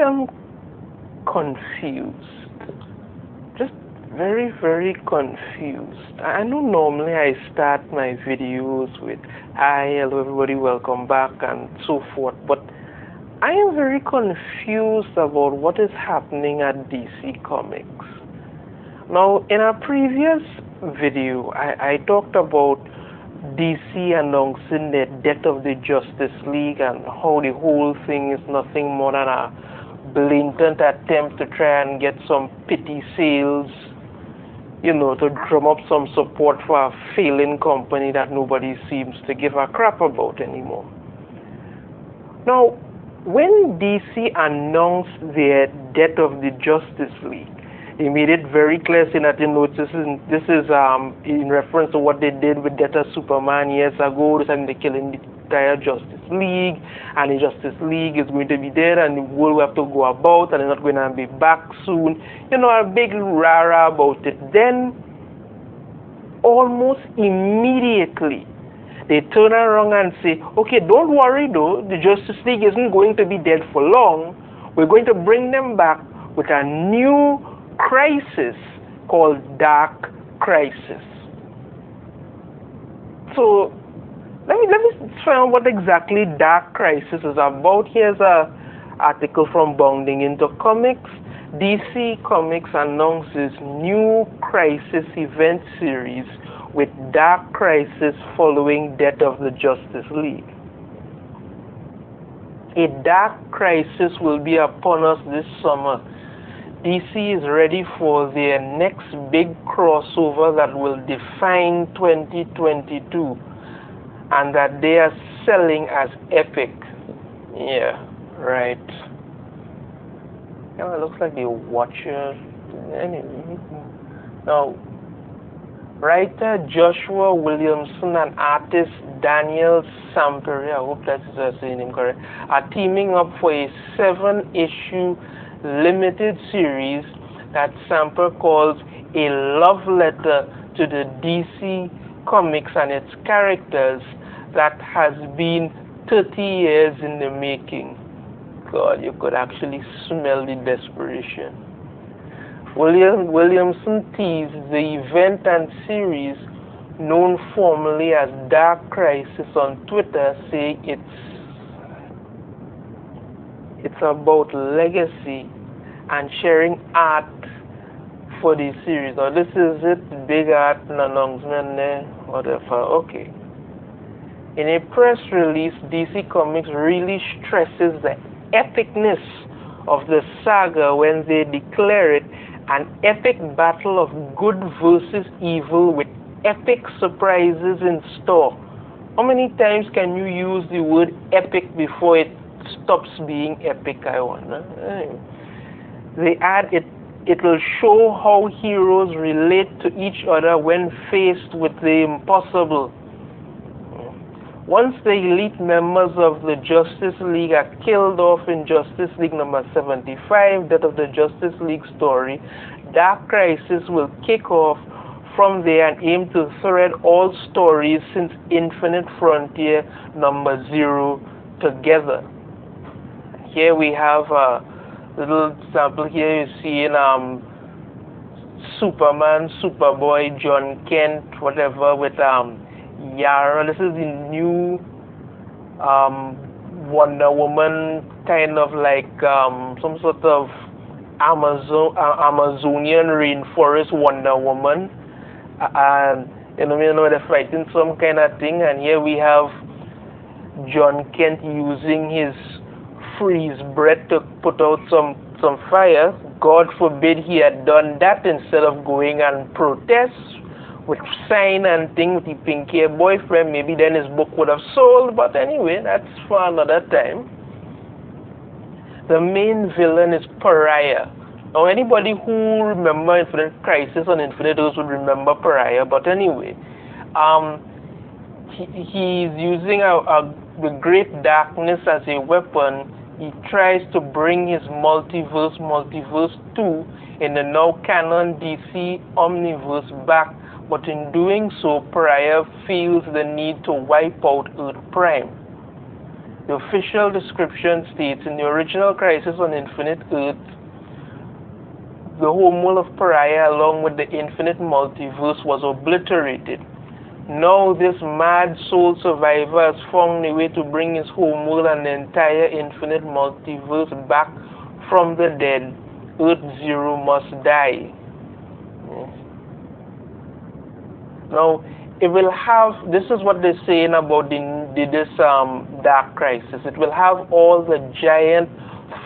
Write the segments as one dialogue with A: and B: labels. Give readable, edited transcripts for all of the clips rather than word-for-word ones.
A: am confused. Just very, very confused. I know normally I start my videos with hi, hello everybody, welcome back and so forth, but I am very confused about what is happening at DC Comics. Now, in a previous video, I talked about DC announcing the death of the Justice League and how the whole thing is nothing more than a blatant attempt to try and get some pity sales, you know, to drum up some support for a failing company that nobody seems to give a crap about anymore. Now, when DC announced their death of the Justice League, they made it very clear saying that, you know, this is in reference to what they did with Death of Superman years ago, and they're killing the entire Justice League, and the Justice League is going to be dead, and the world will have to go about, and they're not going to be back soon. You know, a big rah-rah about it. Then, almost immediately, they turn around and say, okay, don't worry though, the Justice League isn't going to be dead for long. We're going to bring them back with a new crisis called Dark Crisis. So let me find out what exactly Dark Crisis is about. Here's an article from Bounding Into Comics. DC Comics announces new crisis event series with Dark Crisis following death of the Justice League. A dark crisis will be upon us this summer. DC is ready for their next big crossover that will define 2022 and that they are selling as epic. Yeah, right. It looks like the Watcher. Anyway. Now, writer Joshua Williamson and artist Daniel Pariah, I hope that's saying him correct, are teaming up for a 7-issue limited series that Samper calls a love letter to the DC Comics and its characters that has been 30 years in the making. God, you could actually smell the desperation. Williamson teased the event and series known formally as Dark Crisis on Twitter, saying it's about legacy and sharing art for the series. Now this is it, big art announcement there, whatever, okay. In a press release, DC Comics really stresses the epicness of the saga when they declare it an epic battle of good versus evil with epic surprises in store. How many times can you use the word epic before it stops being epic, I wonder? They add it will show how heroes relate to each other when faced with the impossible. Once the elite members of the Justice League are killed off in Justice League number 75, that of the Justice League story, Dark Crisis will kick off from there and aim to thread all stories since Infinite Frontier number 0 together. Here we have a little sample here. You see in Superman, Superboy, John Kent, whatever, with Yara. This is the new Wonder Woman, kind of like some sort of Amazonian rainforest Wonder Woman. And you know they're fighting some kind of thing. And here we have John Kent using his freeze breath to put out some fire. God forbid he had done that instead of going and protest with sign and thing with the pink hair boyfriend. Maybe then his book would have sold, but anyway, that's for another time. The main villain is Pariah. Now anybody who remember Infinite Crisis on Infinite Earths would remember Pariah, but anyway, he's using the great darkness as a weapon. He tries to bring his multiverse 2 in the now canon DC Omniverse back, but in doing so, Pariah feels the need to wipe out Earth Prime. The official description states, in the original Crisis on Infinite Earth, the homeworld of Pariah along with the infinite multiverse was obliterated. Now this mad soul survivor has found a way to bring his homeworld and the entire infinite multiverse back from the dead. Earth Zero must die. Now it will have, this is what they're saying about this Dark Crisis. It will have all the giant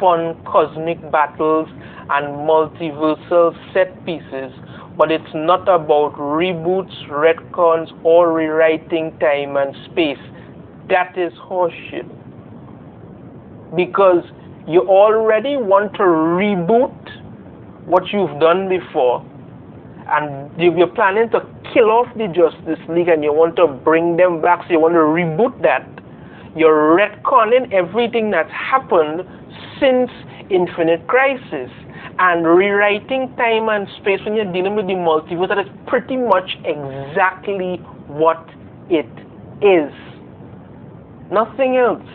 A: fun cosmic battles and multiversal set pieces, but it's not about reboots, retcons, or rewriting time and space. That is horseshit. Because you already want to reboot what you've done before, and you're planning to kill off the Justice League and you want to bring them back, so you want to reboot that. You're retconning everything that's happened since Infinite Crisis and rewriting time and space when you're dealing with the multiverse. That is pretty much exactly what it is. Nothing else.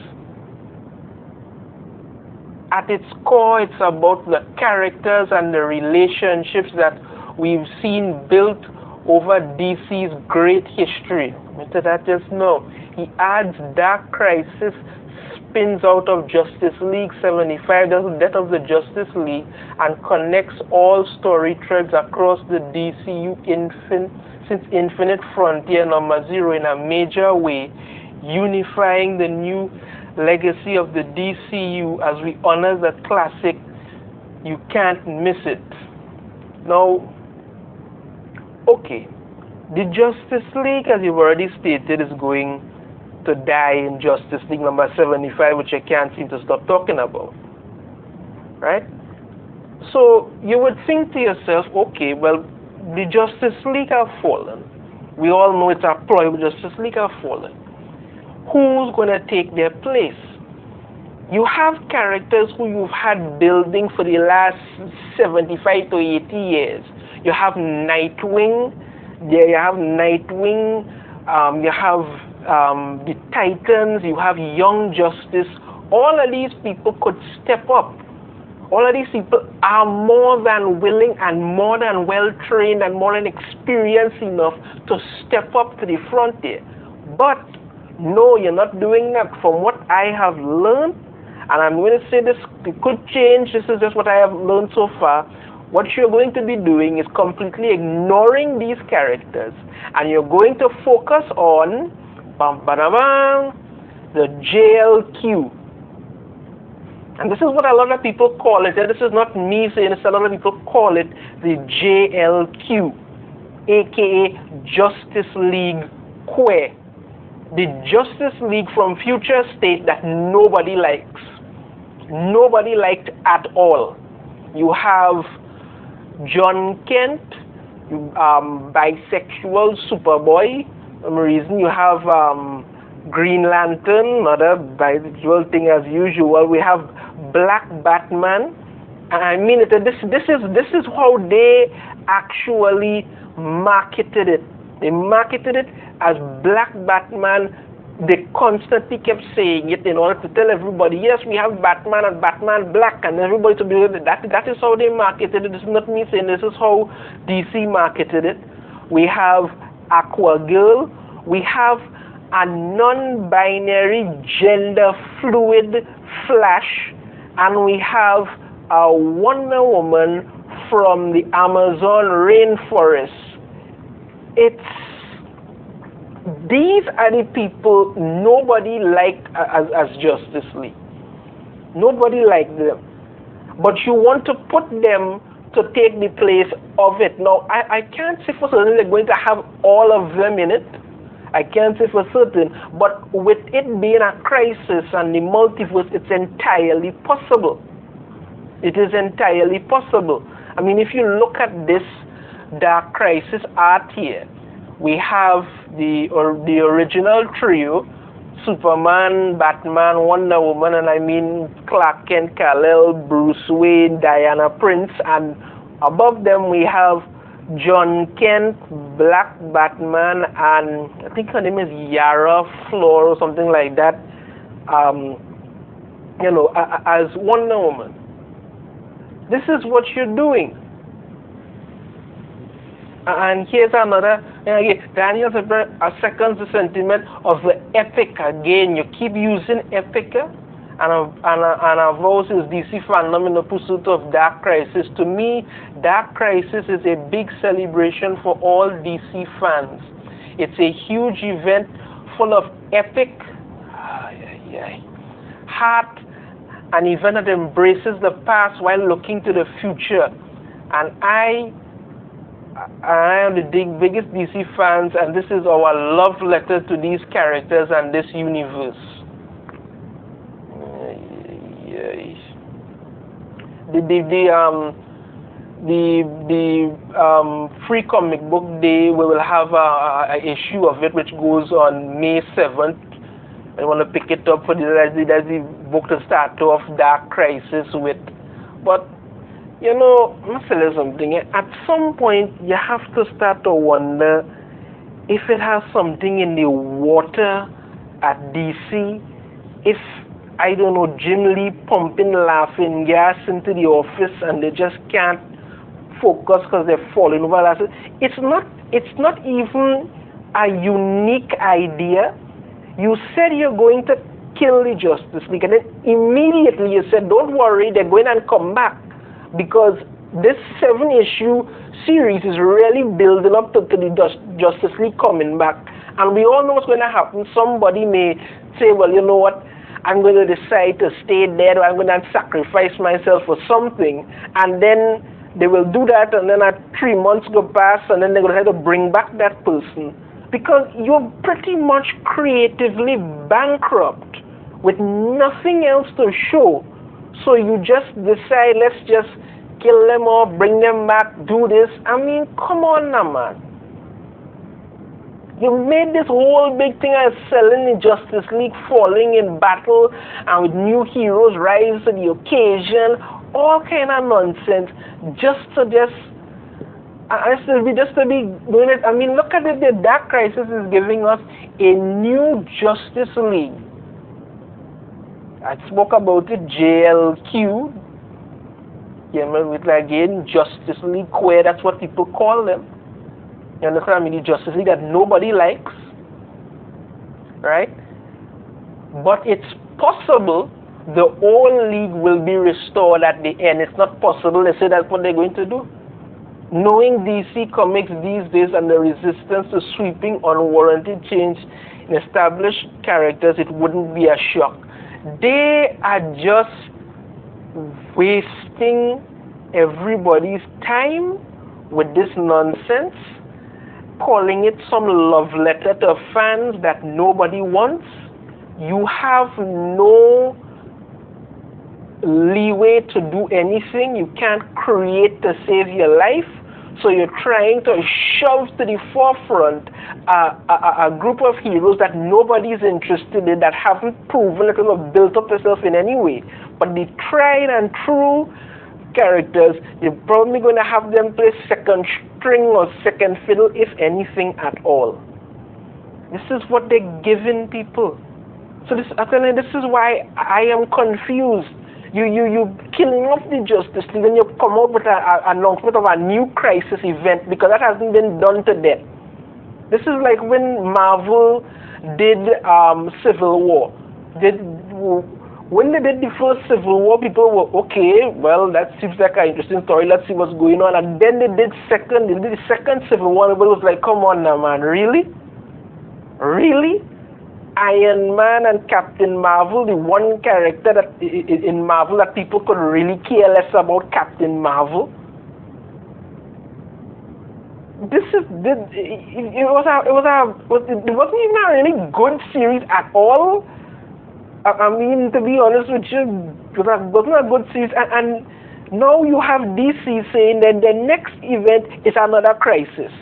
A: At its core, it's about the characters and the relationships that we've seen built over DC's great history. Mr. That just know. He adds Dark Crisis, spins out of Justice League 75, does the death of the Justice League, and connects all story threads across the DCU since Infinite Frontier #0 in a major way, unifying the new legacy of the DCU as we honor the classic. You can't miss it. Now, okay, the Justice League, as you've already stated, is going to die in Justice League #75, which I can't seem to stop talking about. Right? So you would think to yourself, okay, well, the Justice League have fallen. We all know it's a ploy, but Justice League have fallen. Who's going to take their place? You have characters who you've had building for the last 75 to 80 years. You have Nightwing, you have the Titans, you have Young Justice. All of these people could step up. All of these people are more than willing and more than well trained and more than experienced enough to step up to the frontier. But no, you're not doing that. From what I have learned, and I'm going to say this, it could change, this is just what I have learned so far. What you're going to be doing is completely ignoring these characters, and you're going to focus on the JLQ. And this is what a lot of people call it. And this is not me saying this, a lot of people call it the JLQ, aka Justice League Queer. The Justice League from Future State that nobody likes. Nobody liked at all. You have John Kent, bisexual Superboy. For some reason you have Green Lantern, another bisexual thing as usual. We have Black Batman. And I mean it. This is how they actually marketed it. They marketed it as Black Batman. They constantly kept saying it in order to tell everybody, yes, we have Batman and Batman Black, and everybody to be with it. That is how they marketed it. This is not me saying this is how DC marketed it. We have Aquagirl. We have a non-binary, gender-fluid Flash, and we have a Wonder Woman from the Amazon rainforest. These are the people nobody liked as Justice League. Nobody liked them. But you want to put them to take the place of it. Now, I can't say for certain they're going to have all of them in it. I can't say for certain. But with it being a crisis and the multiverse, it's entirely possible. It is entirely possible. I mean, if you look at this Dark Crisis art here, we have the original trio, Superman, Batman, Wonder Woman, and I mean Clark Kent, Kal-El, Bruce Wayne, Diana Prince, and above them we have John Kent, Black Batman, and I think her name is Yara Flor or something like that. you know, as Wonder Woman. This is what you're doing. And here's another, Daniel's a second sentiment of the epic again. You keep using epica, and our voice is DC fandom in the pursuit of Dark Crisis. To me, Dark Crisis is a big celebration for all DC fans. It's a huge event full of epic, heart, an event that embraces the past while looking to the future. And I am the biggest DC fans, and this is our love letter to these characters and this universe. The free comic book day, we will have a issue of it which goes on May 7th. I want to pick it up for that's the book to start off Dark Crisis with. But you know, I'm gonna tell you something. At some point, you have to start to wonder if it has something in the water at DC. If, I don't know, Jim Lee pumping laughing gas into the office and they just can't focus because they're falling over. It's not even a unique idea. You said you're going to kill the Justice League, and then immediately you said, don't worry, they're going to come back. Because this 7-issue series is really building up to the Justice League coming back. And we all know what's going to happen. Somebody may say, well, you know what, I'm going to decide to stay dead, or I'm going to sacrifice myself for something. And then they will do that, and then 3 months go past, and then they're going to have to bring back that person. Because you're pretty much creatively bankrupt with nothing else to show. So you just decide, let's just kill them all, bring them back, do this. I mean, come on now, man. You made this whole big thing as selling the Justice League falling in battle and with new heroes rise to the occasion, all kind of nonsense, just to be doing it. I mean, look at it, the Dark Crisis is giving us a new Justice League. I spoke about it, JLQ, with again, Justice League Queer, that's what people call them. You understand? I mean, the Justice League that nobody likes, right? But it's possible the old league will be restored at the end. It's not possible. They say that's what they're going to do. Knowing DC Comics these days and the resistance to sweeping, unwarranted change in established characters, it wouldn't be a shock. They are just wasting everybody's time with this nonsense, calling it some love letter to fans that nobody wants. You have no leeway to do anything. You can't create to save your life. So you're trying to shove to the forefront a group of heroes that nobody's interested in, that haven't proven that they've built up themselves in any way. But the tried and true characters, you're probably going to have them play second string or second fiddle, if anything at all. This is what they're giving people. So this is why I am confused. You killing off the Justice League, and you come up with an announcement of a new Crisis event, because that hasn't been done to death. This is like when Marvel did Civil War. When they did the first Civil War, people were, okay, well, that seems like an interesting story, let's see what's going on. And then they did the second Civil War, and everybody was like, come on now, man, really? Really? Iron Man and Captain Marvel, the one character that in Marvel that people could really care less about, Captain Marvel. It wasn't even a really good series at all. I mean, to be honest with you, it wasn't a good series. And now you have DC saying that the next event is another Crisis.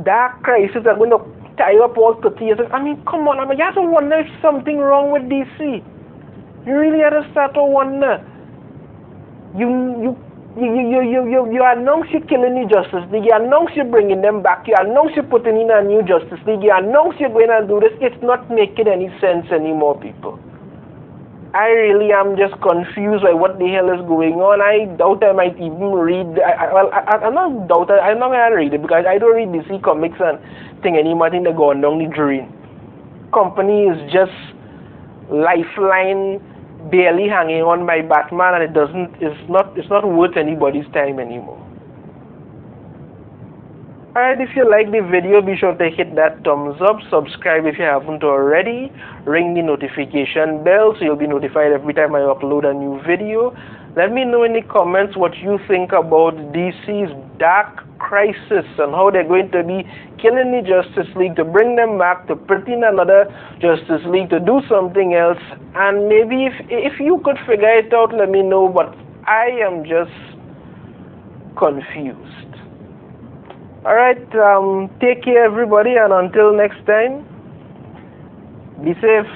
A: Dark Crisis are going to tie up all 30 years. I mean, come on, you have to wonder if something wrong with DC. You really have to start to wonder. You You announce you're killing the Justice League, you announce you're bringing them back, you announce you're putting in a new Justice League, you announce you're going to do this. It's not making any sense anymore, people. I really am just confused by what the hell is going on. I doubt I might even read. I'm not doubt. I'm not gonna read it because I don't read DC comics and thing anymore. I think they're going down the drain. Company is just lifeline, barely hanging on by Batman, and it's not worth anybody's time anymore. Alright, if you like the video, be sure to hit that thumbs up, subscribe if you haven't already, ring the notification bell so you'll be notified every time I upload a new video. Let me know in the comments what you think about DC's Dark Crisis and how they're going to be killing the Justice League to bring them back, to put in another Justice League, to do something else. And maybe if you could figure it out, let me know, but I am just confused. Alright, take care everybody, and until next time, be safe.